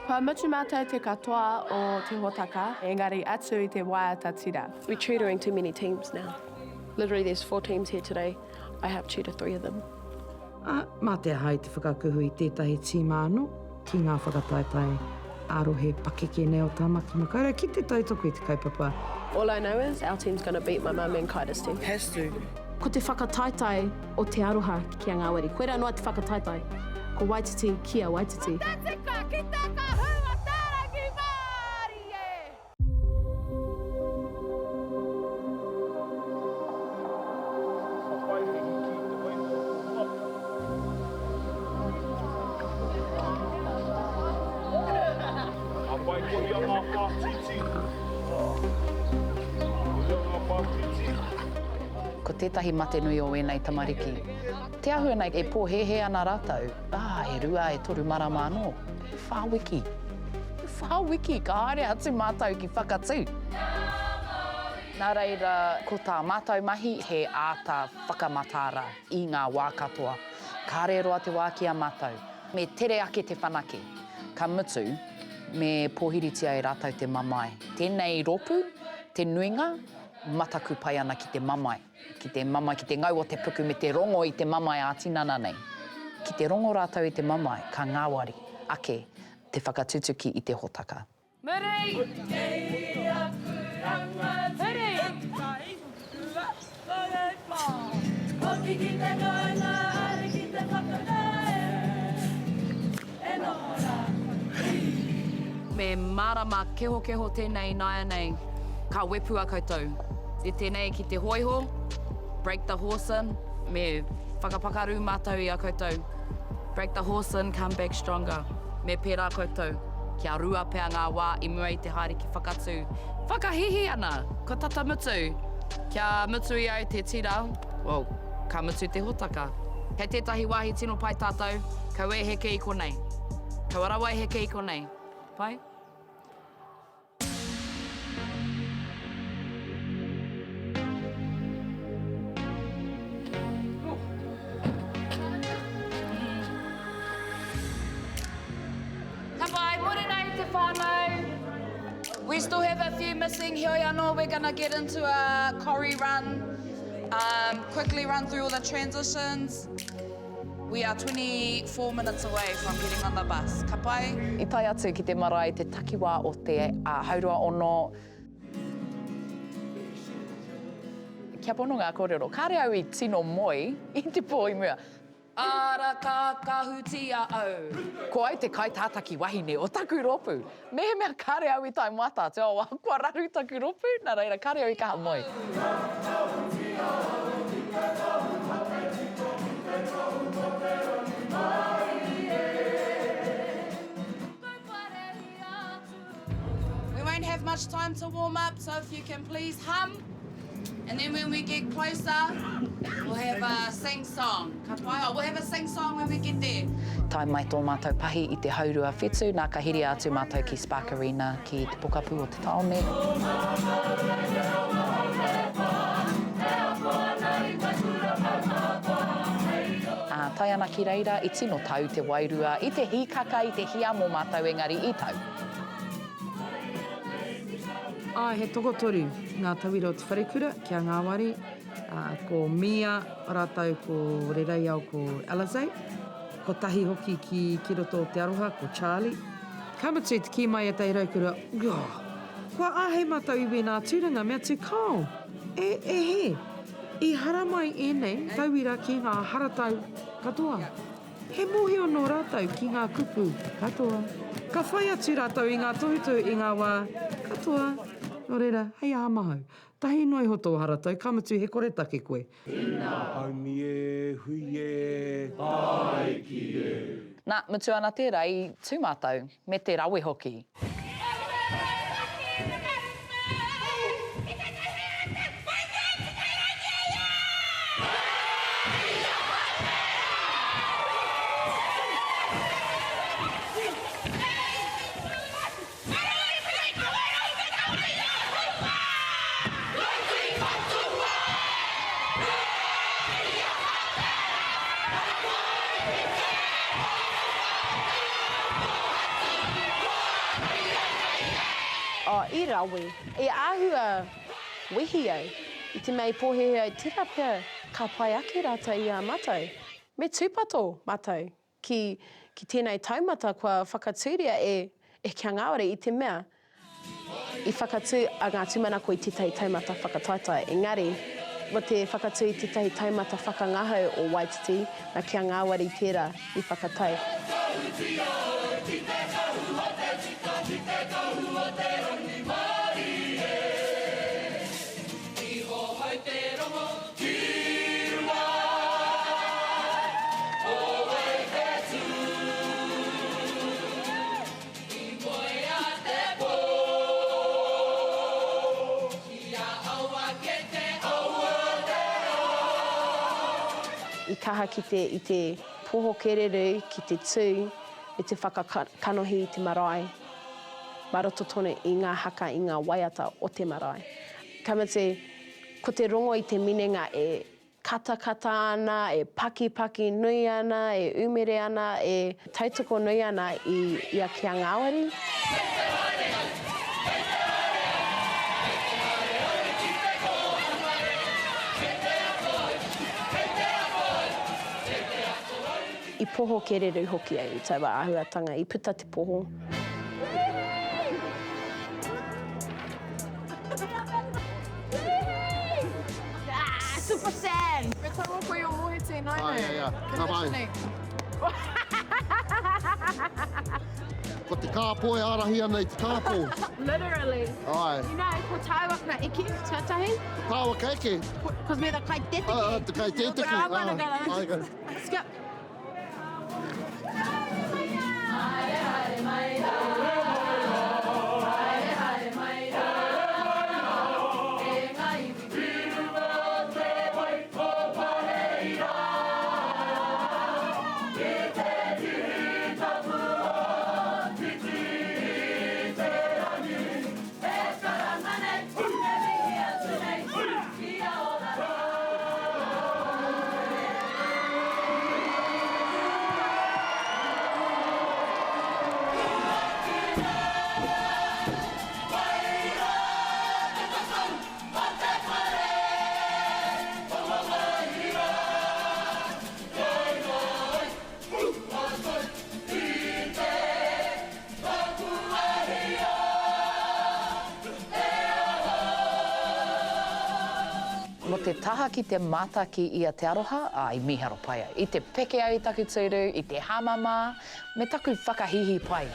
Kua mutu mātou te katoa o te hotaka, engari atu I te waiata tira. We're tutoring too many teams now. Literally, there's 4 teams here today. I have tutored 3 of them. Mā te aha I te whakakuhu I tētahi tīma anō, ki ngā whakataetae arohe pakeke nei o tāmaki makaurau, ki te tautoko I te kaupapa. All I know is our team's going to beat my mum and Kaida's team. Has to. Ko te whakataetae o te aroha ki a Ngā Wari. Koe rā noa te whakataetae. Ko Waititi ki a Waititi. Ko tētahi mate nui o ēnei tamariki. Te ahua nei e pōhehe ana rātou. E rua e toru marama anō. Whāwiki. Whāwiki, ka haere atu mātou ki whakatū. Nā reira, ko tā mātou mahi he āta whakamatara I ngā wā katoa. Ka re roa te wā ki a mātou. Me tere ake te whanake. Ka mutu, me pōhiritia e rātou te mamai. Tēnei ropu, te nuinga, mataku pai ana ki te mamai. Ki te mamai, ki te ngau o te puku me te rongo I te mamai a tinana nei. Ki te rongo rātou I te mamai, ka ngāwari, ake, te whakatutuki I te hotaka. Muri! Me marama keho tēnei naia nei, ka wepua koutou. E tēnei ki te hoiho, break the horse in, me whakapakaru mātou I a koutou. Break the horse in, come back stronger. Me pērā koutou, kia rua pēr ngā wā I mua I te haere ki whakatū. Whakahihi ana, ko tata mutu. Kia mutu I au te tira, well, ka mutu te hotaka. Hei tētahi wāhi tino pai tātou, kau e heke I konei. Kau arawa e heke I konei. Pai? We still have a few missing here, anō. We're gonna get into a Kori run, quickly run through all the transitions. We are 24 minutes away from getting on the bus. Ka pai? I tai atu ki te marae te takiwā o te haurua ono. Kia pono ngā kōrero, kāre au I tino moi, I te pō I mua. Ara ka kahutia au. Ko ai te kai tātaki wahine o taku ropu. Mehe mea kāre au I tai mata, te o kua raru taku ropu, nā reira kāre au I kaha moi. We won't have much time to warm up, so if you can please hum. And then when we get closer, we'll have a sing-song. Ka pai? We'll have a sing-song when we get there. Tai mai tō mātou pahi I te haurua whetū, nā ka hiri atu mātou ki Spark Arena ki te pokapū o te taone. Tai ana ki reira, I tino tau te wairua, I te hikaka, I te hia mō mātou engari I tau. He tokotoru ngā tauira o Te Wharekura ki a Ngā Wari, ko Mia rātau ko Rerei au ko Alizé, ko tahi hoki ki roto o Te Aroha, ko Charlie. Ka mutu te ki mai a Te Wharekura, kua āhei mātau I wē nā tūranga mea tū kāo. He, I hara mai ēnei tauira ki ngā haratau katoa. He mohi anō rātau ki ngā kupu katoa. Ka whai atu rātau I ngā tohutu I ngā wā katoa. Nō reira, hei aha mahau. Tahi noi hoto o haratau, ka mutu he kore take koe. Haumi e, hui e, ai ki e. Nā, mutu ana tērā I tū mātou, me te rawe hoki. I rawe. E āhua wehi au. I te mei pōhea ai tira pia ka pai ake rata i a mātou. Me tūpato mātou ki tēnei taumata kua whakatūria e kia ngāwari i te mea. I whakatū a ngā tūmana ko i tētahi taumata whakataetae. Engari, mo te whakatū i tētahi taumata whakangahau o Waititi, na kia ngāwari tērā i whakatai. I kaha i te poho kereru, ki te tū, i te whakakanohi i te marae. Maroto tonu i ngā haka i ngā waiata o te marae. Kamate, ko te rongo i te minenga e kata ana, e paki nui ana, e umere ana, e tautoko nui ana i a kia ngāwari. I poho kereru hoki ai, taua āhuatanga, i puta te poho. Super Sam! Me tau koe o mohe te nai. Ia. Nā mai. Ko te kāpō e arahi ana i te kāpō. Literally. Ai. You know, ko tāua ka iki, tuatahi? Tāua ka eke. Cos me da kai tetiki. Te kai tētiki. Skip. Mo te taha ki te mātaki i a te aroha, i miharo pai ai. I te peke au i taku tūru, i te hamama, me taku whakahihi pai.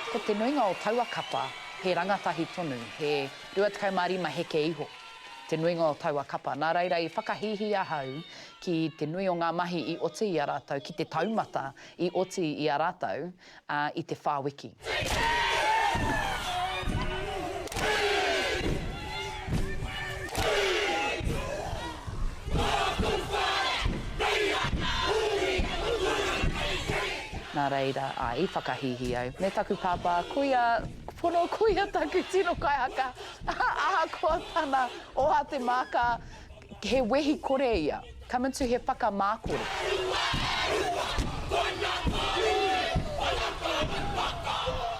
Ko te nuinga o taua kapa, he rangatahi tonu, he 25 heke iho. Te nuinga o taua kapa, nā reira i whakahihi ahau ki te nui o ngā mahi i oti i a rātou, ki te taumata i oti i a rātou, i te whāwiki. Nā reira, i whakahihi au. Me taku pāpā, pono kuia taku tino kai haka. Aha koa tana o ha te māka, he wehi kore ia. Come into he whakamākore.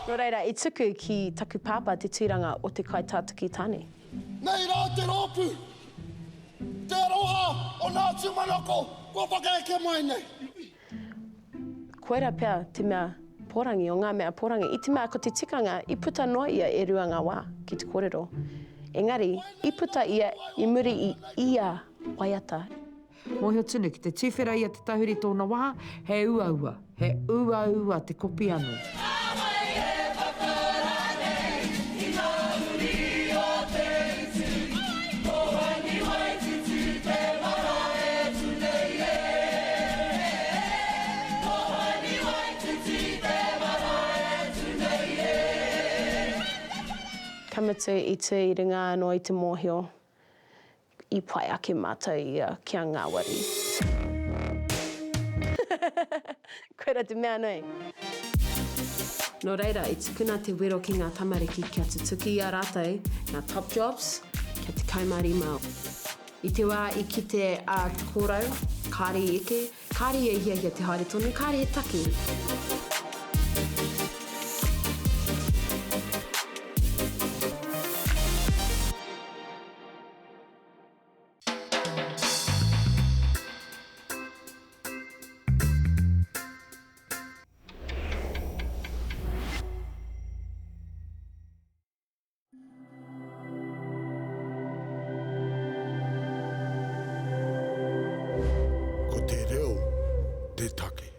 Nō reira, i tuku ki taku pāpā te tūranga o te kai tātuki tāne. Nei rā te rōpu! Te roha o nā tūmanako, kua whakaeke mai nei. Koera pia te mea porangi o ngā mea porangi. I te mea ko te tikanga, i puta noa ia e rua ngā wā ki te kōrero. Engari, i puta ia i muri i ia waiata. Mōhio tunu ki te tūwhera ia te tahuri tōna wā, he ua. He ua te kopi anu. Kamatu i te i ringa anō i te mōhio. i pai ake mātou ia kia ngā wari. Koe rā te mea nei. Nō reira, i tukuna te wero ki ngā tamariki kia tutuki a rātou, ngā top jobs, kia te kaumari mau. I te wā i ki te kōrau, kāri eke, kāri e hia te haere tonu, kāri he taki. Ko te reo, te take.